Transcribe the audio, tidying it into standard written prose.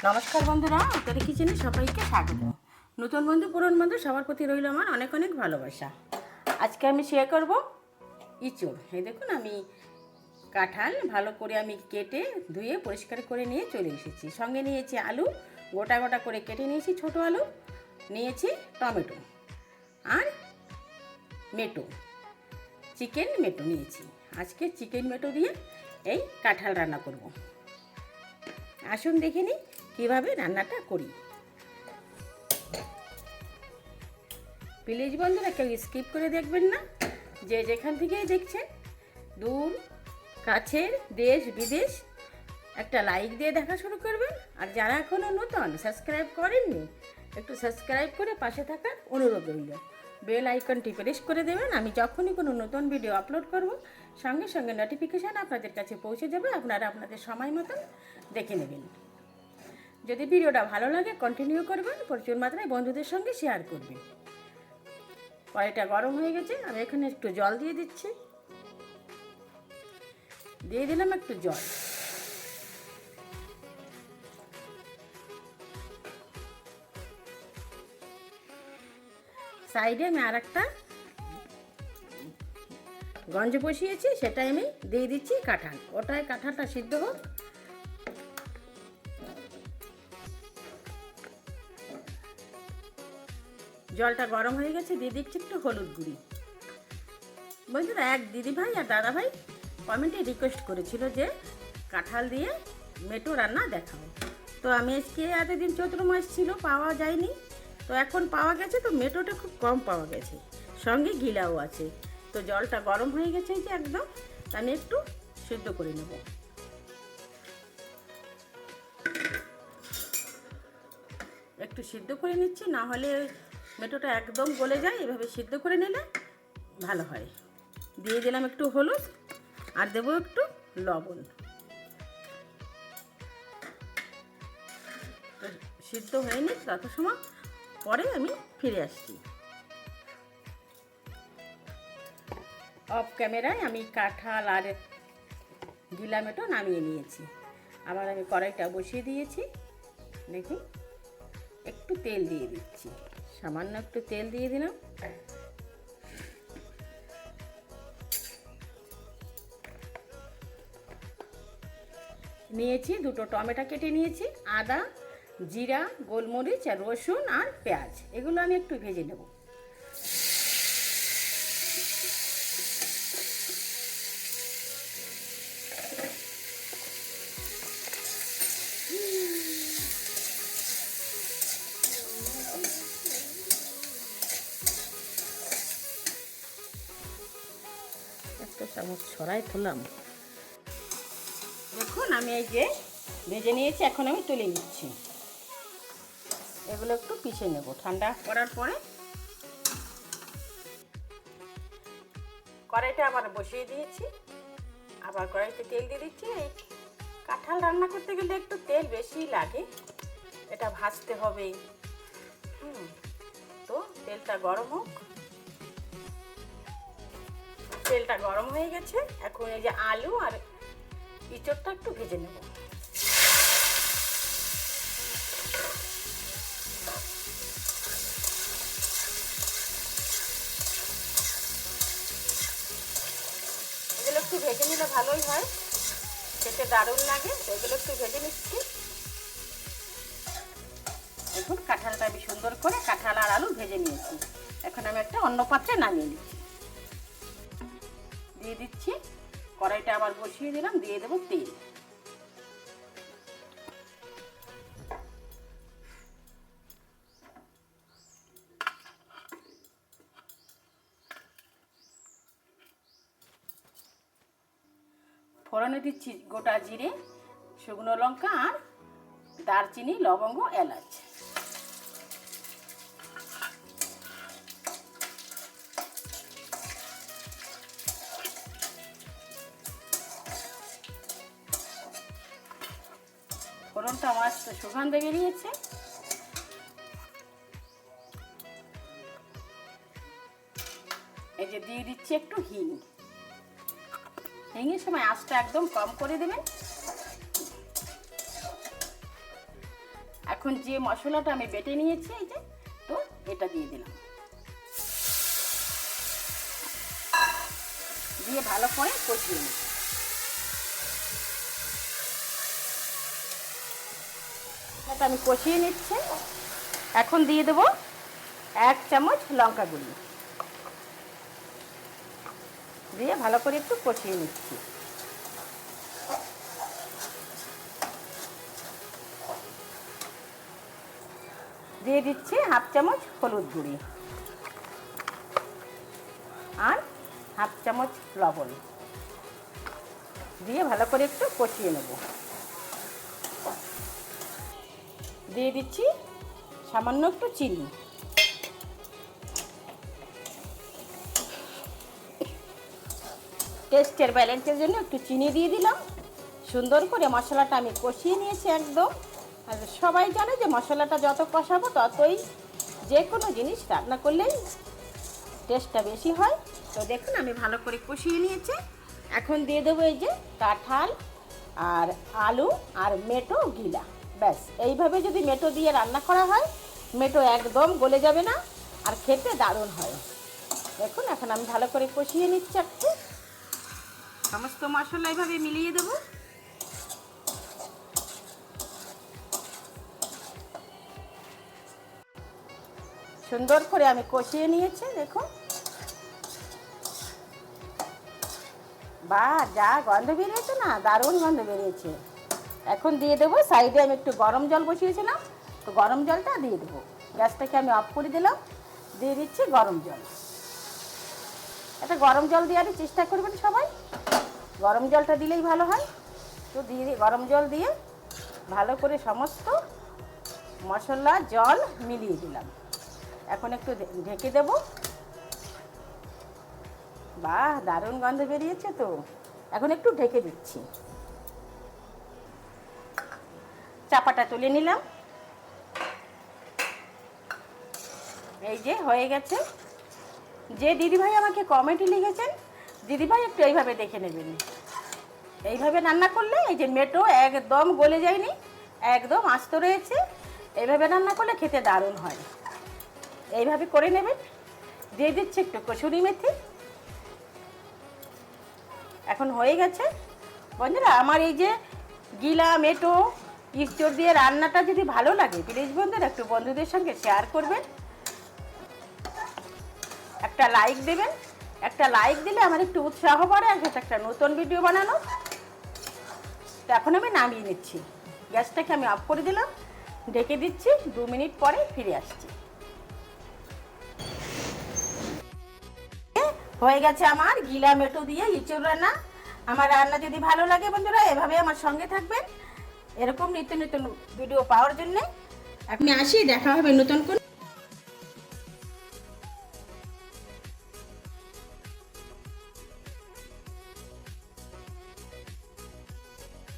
নমস্কার বন্ধুরা, আপনাদের কিচেনে সবাইকে স্বাগত। নতুন বন্ধু পুরনো বন্ধু সবার প্রতি রইল আমার অনেক অনেক ভালোবাসা। আজকে আমি শেয়ার করব ইঁচড়। এই দেখুন, আমি কাঁঠাল ভালো করে আমি কেটে ধুয়ে পরিষ্কার করে নিয়ে চলে এসেছি। সঙ্গে নিয়েছি আলু, গোটা গোটা করে কেটে নিয়েছি ছোট আলু, নিয়েছি টমেটো আর মেটো, চিকেন মেটো নিয়েছি। আজকে চিকেন মেটো দিয়ে এই কাঁঠাল রান্না করব। আসুন দেখে নিই কীভাবে রান্নাটা করি। প্লিজ বন্ধুরা কেউ স্কিপ করে দেখবেন না। যে যেখান থেকেই দেখছেন, দূর কাছের দেশ বিদেশ, একটা লাইক দিয়ে দেখা শুরু করবেন। আর যারা এখনও নতুন সাবস্ক্রাইব করেননি, একটু সাবস্ক্রাইব করে পাশে থাকার অনুরোধ রইল। বেল আইকনটি প্রেস করে দেবেন। আমি যখনই কোনো নতুন ভিডিও আপলোড করব, সঙ্গে সঙ্গে নোটিফিকেশান আপনাদের কাছে পৌঁছে যাবে। আপনারা আপনাদের সময় মতন দেখে নেবেন। যদি ভিডিওটা ভালো লাগে কন্টিনিউ করবেন, প্রচুর মাত্রায় বন্ধুদের সঙ্গে শেয়ার করবেন। কড়াইটা গরম হয়ে গেছে, আমি এখানে একটু জল দিয়ে দিচ্ছি। দিয়ে দিলাম একটু জল। সাইডে আমি আর একটা গঞ্জ বসিয়েছি, সেটাই আমি দিয়ে দিচ্ছি কাঁঠাল। ওটাই কাঁঠালটা সিদ্ধ হোক। জলটা গরম হয়ে গেছে, দিয়ে দিচ্ছি একটু হলুদ গুঁড়ি। বন্ধুরা, এক দিদিভাই আর দাদাভাই কমেন্টে রিকোয়েস্ট করেছিল যে কাঁঠাল দিয়ে মেটো রান্না দেখাও। তো আমি আজকে এতদিন চৈত্র মাস ছিল, পাওয়া যায়নি, তো এখন পাওয়া গেছে। তো মেটোটা খুব কম পাওয়া গেছে, সঙ্গে গিলাও আছে। তো জলটা গরম হয়ে গেছে যে একদম, আমি একটু সিদ্ধ করে নেব। একটু সিদ্ধ করে নিচ্ছি, না হলে মেটোটা একদম গলে যায়। এভাবে সিদ্ধ করে নিলে ভালো হয়। দিয়ে দিলাম একটু হলুদ আর দেবো একটু লবণ। সিদ্ধ হয়নি, তত সময় পরে আমি ফিরে আসছি। অফ ক্যামেরায় আমি কাঁঠাল আর গিলা মেটো নামিয়ে নিয়েছি। আবার আমি কড়াইটা বসিয়ে দিয়েছি। দেখুন, একটু তেল দিয়ে দিচ্ছি, সামান্য একটু তেল দিয়ে দিলাম। নিয়েছি দুটো টমেটো কেটে নিয়েছি, আদা, জিরা, গোলমরিচ আর রসুন আর পেঁয়াজ, এগুলো আমি একটু ভেজে নেব। একটা চামচ ছড়াই তুললাম। দেখুন, আমি এই যে ভেজে নিয়েছি, এখন আমি তুলে নিচ্ছি। এগুলো একটু পিষে নেব ঠান্ডা করার পরে। কড়াইটা আবার বসিয়ে দিয়েছি, আবার কড়াইতে তেল দিয়ে দিচ্ছি। এই কাঁঠাল রান্না করতে গেলে একটু তেল বেশি লাগে, এটা ভাজতে হবে। তো তেলটা গরম হোক। তেলটা গরম হয়ে গেছে, এখন এই যে আলু আর ইঁচড়টা একটু ভেজে নেব। এগুলো একটু ভেজে নিলে ভালোই হয়, খেতে দারুণ লাগে। তো এগুলো একটু ভেজে নিচ্ছি। দেখুন, কাঁঠালটা আমি সুন্দর করে কাঁঠাল আর আলু ভেজে নিয়েছি। এখন আমি একটা অন্য পাত্রে নামিয়ে নিচ্ছি। দিয়ে দিচ্ছি, কড়াইটা আবার বসিয়ে দিলাম, দিয়ে দেবো তেল। ফোড়নে দিচ্ছি গোটা জিরে, শুকনো লঙ্কা আর দারচিনি, লবঙ্গ, এলাচ। ফোড়নটা আমার সুগন্ধ বেরিয়েছে। এই যে দিয়ে দিচ্ছি একটু হিং। হিঙের সময় আঁচটা একদম কম করে দেবেন। এখন যে মশলাটা আমি বেটে নিয়েছি এই যে, তো এটা দিয়ে দিলাম, দিয়ে ভালো করে কষিয়ে নিচ্ছি। এটা আমি কষিয়ে নিচ্ছি। এখন দিয়ে দেবো 1 চামচ লঙ্কা গুঁড়ি, দিয়ে ভালো করে একটু কষিয়ে নিচ্ছি। দিয়ে দিচ্ছি 1/2 চামচ হলুদ গুঁড়ি আর 1/2 চামচ লবণ, দিয়ে ভালো করে একটু কষিয়ে নেব। দিয়ে দিচ্ছি সামান্য একটু চিনি, টেস্টের ব্যালেন্সের জন্য একটু চিনি দিয়ে দিলাম। সুন্দর করে মশলাটা আমি কষিয়ে নিয়েছি একদম। আর সবাই জানে যে মশলাটা যত কষাবো ততই যে কোনো জিনিস রান্না করলেই টেস্টটা বেশি হয়। তো দেখুন আমি ভালো করে কষিয়ে নিয়েছি। এখন দিয়ে দেবো এই যে কাঁঠাল আর আলু আর মেটো গিলা। ব্যাস, এইভাবে যদি মেটো দিয়ে রান্না করা হয় মেটো একদম গলে যাবে না আর খেতে দারুণ হয়। দেখুন এখন আমি ভালো করে কষিয়ে নিচ্ছি, একটু সমস্ত মশলা এইভাবে মিলিয়ে দেবো। সুন্দর করে আমি কষিয়ে নিয়েছি, দেখুন। বাহ, যা গন্ধ বেরিয়েছে না, দারুণ গন্ধ বেরিয়েছে। এখন দিয়ে দেবো, সাইডে আমি একটু গরম জল বসিয়েছিলাম, তো গরম জলটা দিয়ে দেবো। গ্যাসটাকে আমি অফ করে দিলাম, দিয়ে দিচ্ছি গরম জল। এটা গরম জল দেওয়ারই চেষ্টা করবেন সবাই, গরম জলটা দিলেই ভালো হয়। তো দিয়ে গরম জল দিয়ে ভালো করে সমস্ত মশলা জল মিলিয়ে দিলাম। এখন একটু ঢেকে দেব। বাহ, দারুণ গন্ধ বেরিয়েছে তো। এখন একটু ঢেকে দিচ্ছি। চাপাটা তুলে নিলাম, এই যে হয়ে গেছে। যে দিদিভাই আমাকে কমেন্টে লিখেছেন, দিদিভাই একটু এইভাবে দেখে নেবেন। এইভাবে রান্না করলে এই যে মেটো একদম গলে যায়নি, একদম আস্ত রয়েছে। এইভাবে রান্না করলে খেতে দারুণ হয়, এইভাবে করে নেবেন। দিয়ে দিচ্ছি একটু কসুরি মেথি। এখন হয়ে গেছে বন্ধুরা। আমার এই যে গিলা মেটো ইঁচড় দিয়ে রান্নাটা যদি ভালো লাগে প্লিজ বন্ধুরা একটু বন্ধুদের সঙ্গে শেয়ার করবেন, একটা লাইক দেবেন। একটা লাইক দিলে আমার একটু উৎসাহ বাড়ে আর একটা নতুন ভিডিও বানানো। তো এখন আমি নামিয়ে নিচ্ছি, গ্যাসটাকে আমি অফ করে দিলাম, ঢেকে দিচ্ছি। 2 মিনিট পরে ফিরে আসছি। হয়ে গেছে আমার গিলা মেটো দিয়ে ইঁচড় রান্না। আমার রান্না যদি ভালো লাগে বন্ধুরা এভাবে আমার সঙ্গে থাকবেন, এরকম নিত্য নতুন ভিডিও পাওয়ার জন্যে। আপনি আসি, দেখা হবে নতুন কোন